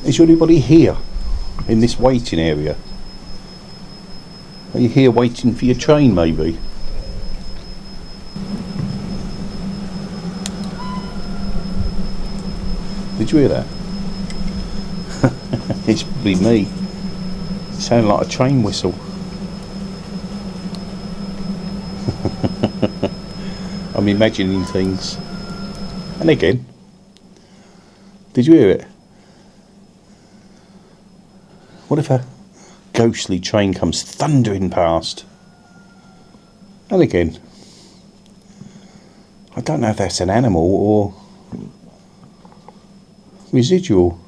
Is anybody here in this waiting area? Are you here waiting for your train, maybe? Did you hear that? It's probably me. It sounded like a train whistle. I'm imagining things. And again, did you hear it? What if a ghostly train comes thundering past? And again, I don't know if that's an animal or residual.